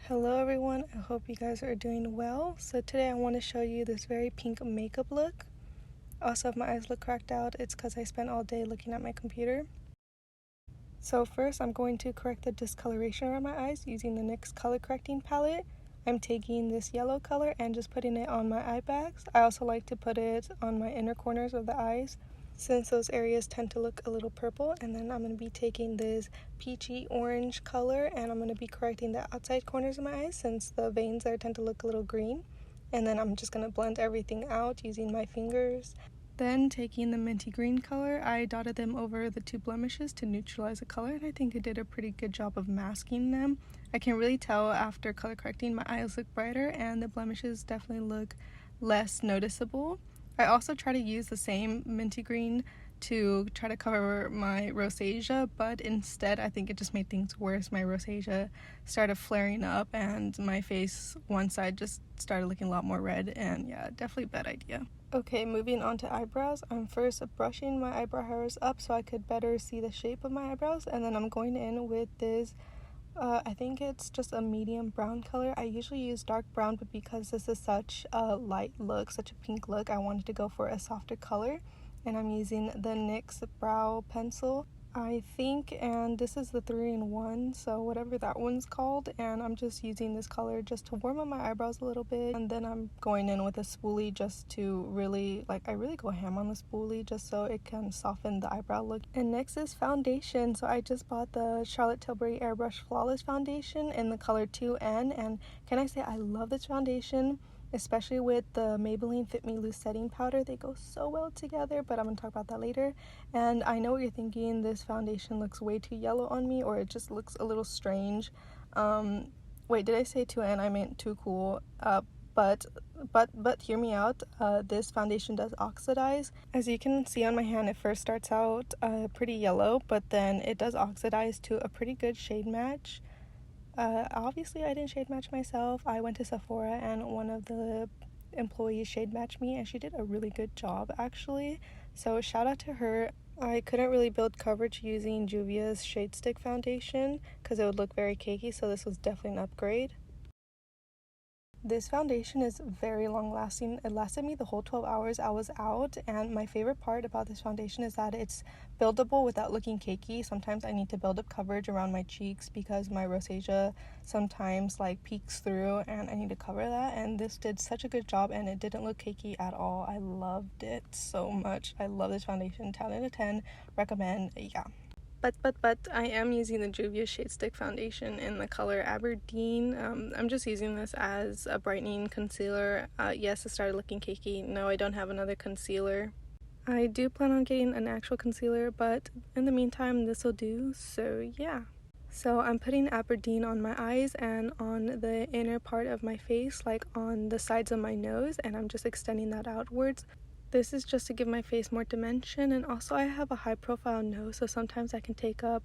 Hello everyone, I hope you guys are doing well. So today I want to show you this very pink makeup look. Also, if my eyes look cracked out, it's because I spent all day looking at my computer. So first I'm going to correct the discoloration around my eyes using the NYX color correcting palette. I'm taking this yellow color and just putting it on my eye bags. I also like to put it on my inner corners of the eyes, since those areas tend to look a little purple. And then I'm going to be taking this peachy orange color and I'm going to be correcting the outside corners of my eyes since the veins there tend to look a little green. And then I'm just going to blend everything out using my fingers. Then taking the minty green color, I dotted them over the two blemishes to neutralize the color, and I think it did a pretty good job of masking them. I can really tell after color correcting my eyes look brighter and the blemishes definitely look less noticeable. I also try to use the same minty green to try to cover my rosacea, but instead I think it just made things worse. My rosacea started flaring up and my face, one side just started looking a lot more red, and yeah, definitely a bad idea. Okay, moving on to eyebrows. I'm first brushing my eyebrow hairs up so I could better see the shape of my eyebrows, and then I'm going in with this I think it's just a medium brown color. I usually use dark brown, but because this is such a light look, such a pink look, I wanted to go for a softer color, and I'm using the NYX brow pencil, I think, and this is the 3-in-1, so whatever that one's called, and I'm just using this color just to warm up my eyebrows a little bit, and then I'm going in with a spoolie just to really, I really go ham on the spoolie just so it can soften the eyebrow look. And next is foundation. So I just bought the Charlotte Tilbury Airbrush Flawless Foundation in the color 2N, and can I say I love this foundation, especially with the Maybelline Fit Me Loose Setting Powder. They go so well together, but I'm going to talk about that later. And I know what you're thinking, this foundation looks way too yellow on me, or it just looks a little strange. Wait, did I say 2N? I meant too cool. But hear me out. This foundation does oxidize. As you can see on my hand, it first starts out pretty yellow, but then it does oxidize to a pretty good shade match. Obviously I didn't shade match myself. I went to Sephora and one of the employees shade matched me, and she did a really good job actually, so shout out to her. I couldn't really build coverage using Juvia's Shade Stick foundation because it would look very cakey, so this was definitely an upgrade. This foundation is very long lasting. It lasted me the whole 12 hours I was out, and my favorite part about this foundation is that it's buildable without looking cakey. Sometimes I need to build up coverage around my cheeks because my rosacea sometimes peeks through and I need to cover that, and this did such a good job and it didn't look cakey at all. I loved it so much. I love this foundation. 10 out of 10. Recommend. Yeah. But I am using the Juvia Shade Stick foundation in the color Aberdeen. I'm just using this as a brightening concealer. Yes, it started looking cakey. No, I don't have another concealer. I do plan on getting an actual concealer, but in the meantime, this will do. So yeah. So I'm putting Aberdeen on my eyes and on the inner part of my face, like on the sides of my nose, and I'm just extending that outwards. This is just to give my face more dimension, and also I have a high profile nose, so sometimes I can take up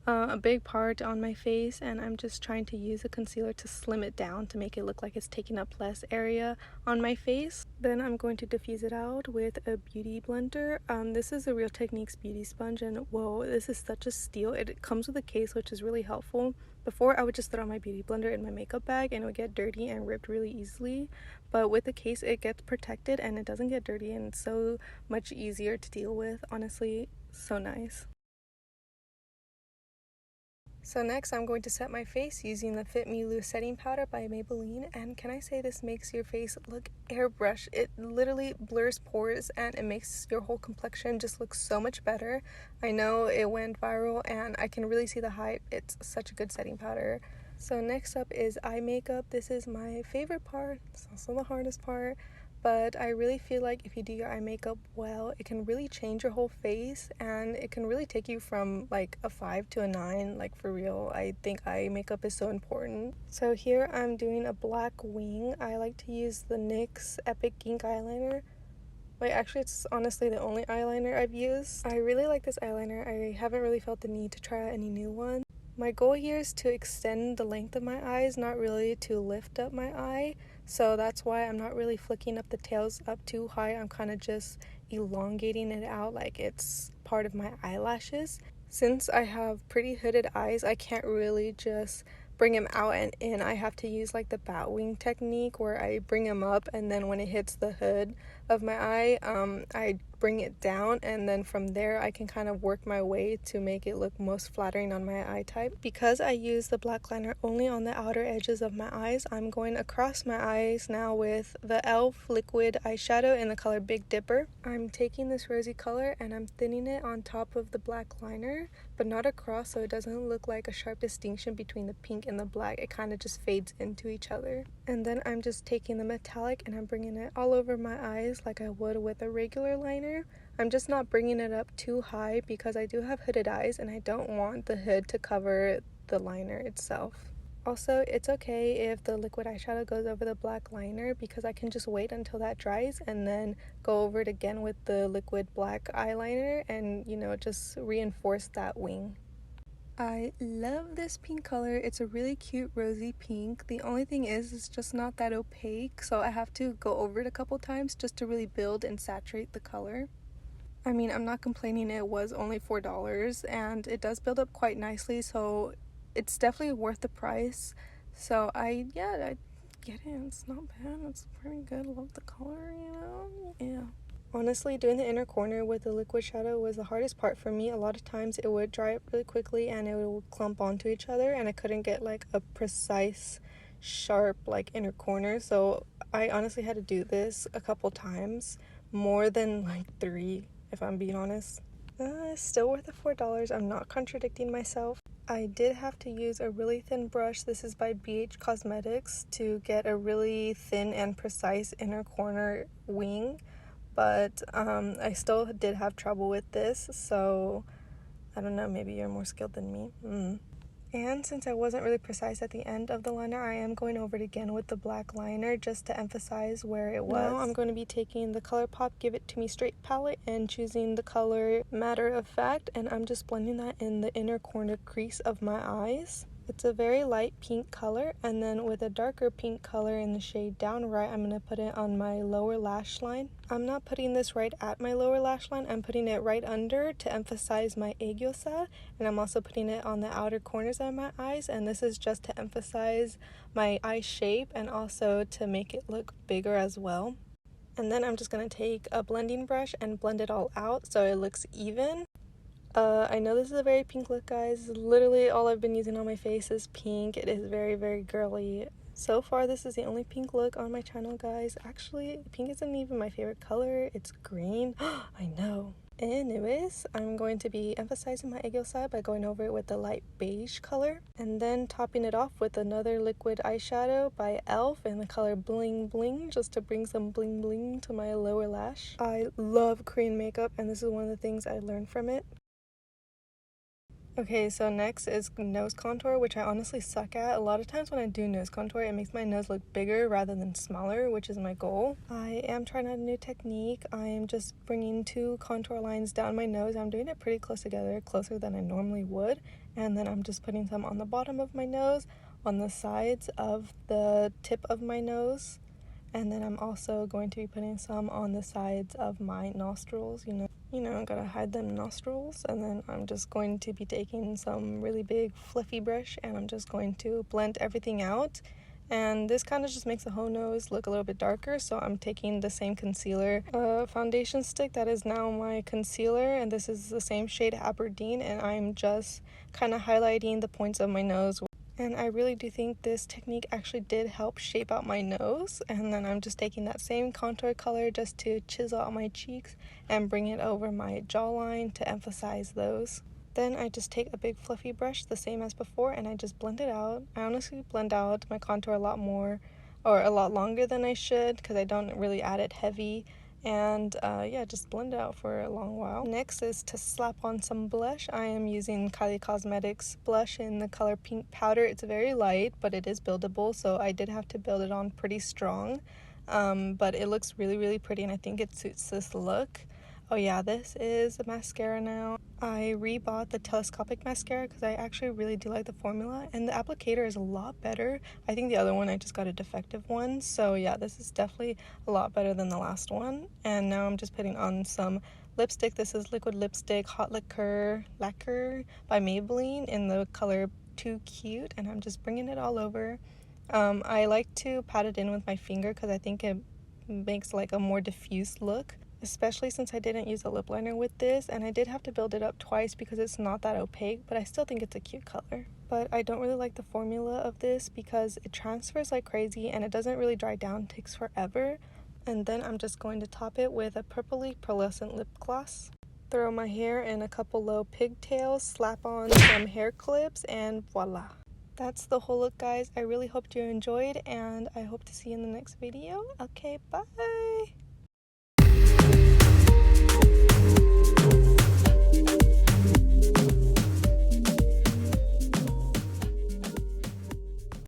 a big part on my face, and I'm just trying to use a concealer to slim it down to make it look like it's taking up less area on my face. Then I'm going to diffuse it out with a beauty blender. This is a Real Techniques beauty sponge, and whoa, this is such a steal. It comes with a case, which is really helpful. Before, I would just throw my beauty blender in my makeup bag and it would get dirty and ripped really easily, but with the case it gets protected and it doesn't get dirty, and it's so much easier to deal with. Honestly, so nice. So next I'm going to set my face using the Fit Me Loose Setting Powder by Maybelline, and can I say this makes your face look airbrush. It literally blurs pores and it makes your whole complexion just look so much better. I know it went viral and I can really see the hype. It's such a good setting powder. So next up is eye makeup. This is my favorite part. It's also the hardest part, but I really feel like if you do your eye makeup well, it can really change your whole face and it can really take you from a 5 to a 9, for real. I think eye makeup is so important. So here I'm doing a black wing. I like to use the NYX Epic Ink eyeliner. Wait, actually it's honestly the only eyeliner I've used. I really like this eyeliner. I haven't really felt the need to try out any new ones. My goal here is to extend the length of my eyes, not really to lift up my eye. So that's why I'm not really flicking up the tails up too high. I'm kind of just elongating it out like it's part of my eyelashes. Since I have pretty hooded eyes, I can't really just bring him out and in, I have to use like the bat wing technique where I bring him up, and then when it hits the hood of my eye, I bring it down, and then from there I can kind of work my way to make it look most flattering on my eye type. Because I use the black liner only on the outer edges of my eyes, I'm going across my eyes now with the e.l.f. liquid eyeshadow in the color Big Dipper. I'm taking this rosy color and I'm thinning it on top of the black liner, but not across, so it doesn't look like a sharp distinction between the pink and the black. It kind of just fades into each other. And then I'm just taking the metallic and I'm bringing it all over my eyes like I would with a regular liner. I'm just not bringing it up too high because I do have hooded eyes and I don't want the hood to cover the liner itself. Also, it's okay if the liquid eyeshadow goes over the black liner because I can just wait until that dries and then go over it again with the liquid black eyeliner and, you know, just reinforce that wing. I love this pink color. It's a really cute rosy pink. The only thing is it's just not that opaque, so I have to go over it a couple times just to really build and saturate the color. I mean, I'm not complaining, it was only $4 and it does build up quite nicely, so it's definitely worth the price. So I get it. It's not bad. It's pretty good. Love the color, you know? Yeah. Honestly, doing the inner corner with the liquid shadow was the hardest part for me. A lot of times it would dry up really quickly and it would clump onto each other and I couldn't get like a precise, sharp like inner corner. So I honestly had to do this a couple times, more than like 3 if I'm being honest. Still worth the $4. I'm not contradicting myself. I did have to use a really thin brush. This is by BH Cosmetics to get a really thin and precise inner corner wing. But I still did have trouble with this, so I don't know, maybe you're more skilled than me. And since I wasn't really precise at the end of the liner, I am going over it again with the black liner just to emphasize where it was. Now I'm going to be taking the ColourPop Give It To Me Straight palette and choosing the color Matter of Fact, and I'm just blending that in the inner corner crease of my eyes. It's a very light pink color, and then with a darker pink color in the shade Down Right, I'm going to put it on my lower lash line. I'm not putting this right at my lower lash line, I'm putting it right under to emphasize my aegyosal, and I'm also putting it on the outer corners of my eyes, and this is just to emphasize my eye shape and also to make it look bigger as well. And then I'm just going to take a blending brush and blend it all out so it looks even. I know this is a very pink look, guys. Literally all I've been using on my face is pink. It is very, very girly. So far, this is the only pink look on my channel, guys. Actually, pink isn't even my favorite color. It's green. I know. Anyways, I'm going to be emphasizing my aegyosal by going over it with the light beige color. And then topping it off with another liquid eyeshadow by e.l.f. in the color Bling Bling, just to bring some bling bling to my lower lash. I love Korean makeup, and this is one of the things I learned from it. Okay, so next is nose contour, which I honestly suck at. A lot of times when I do nose contour, it makes my nose look bigger rather than smaller, which is my goal. I am trying out a new technique. I am just bringing 2 contour lines down my nose. I'm doing it pretty close together, closer than I normally would. And then I'm just putting some on the bottom of my nose, on the sides of the tip of my nose. And then I'm also going to be putting some on the sides of my nostrils, you know, gotta hide them nostrils. And then I'm just going to be taking some really big fluffy brush and I'm just going to blend everything out. And this kind of just makes the whole nose look a little bit darker, so I'm taking the same concealer foundation stick that is now my concealer, and this is the same shade Aberdeen, and I'm just kind of highlighting the points of my nose. And I really do think this technique actually did help shape out my nose. And then I'm just taking that same contour color just to chisel out my cheeks and bring it over my jawline to emphasize those. Then I just take a big fluffy brush, the same as before, and I just blend it out. I honestly blend out my contour a lot more, or a lot longer than I should, because I don't really add it heavy. And yeah, just blend it out for a long while. Next is to slap on some blush. I am using Kylie Cosmetics blush in the color Pink Powder. It's very light, but it is buildable, so I did have to build it on pretty strong. But it looks really, really pretty, and I think it suits this look. Oh yeah, this is the mascara now. I rebought the telescopic mascara because I actually really do like the formula, and the applicator is a lot better. I think the other one, I just got a defective one, so yeah, this is definitely a lot better than the last one. And now I'm just putting on some lipstick. This is liquid lipstick Hot Lacquer by Maybelline in the color too cute, and I'm just bringing it all over. I like to pat it in with my finger because I think it makes like a more diffuse look, especially since I didn't use a lip liner with this, and I did have to build it up twice because it's not that opaque, but I still think it's a cute color. But I don't really like the formula of this because it transfers like crazy and it doesn't really dry down, it takes forever. And then I'm just going to top it with a purpley pearlescent lip gloss. Throw my hair in a couple low pigtails, slap on some hair clips, and voila. That's the whole look, guys. I really hope you enjoyed, and I hope to see you in the next video. Okay, bye!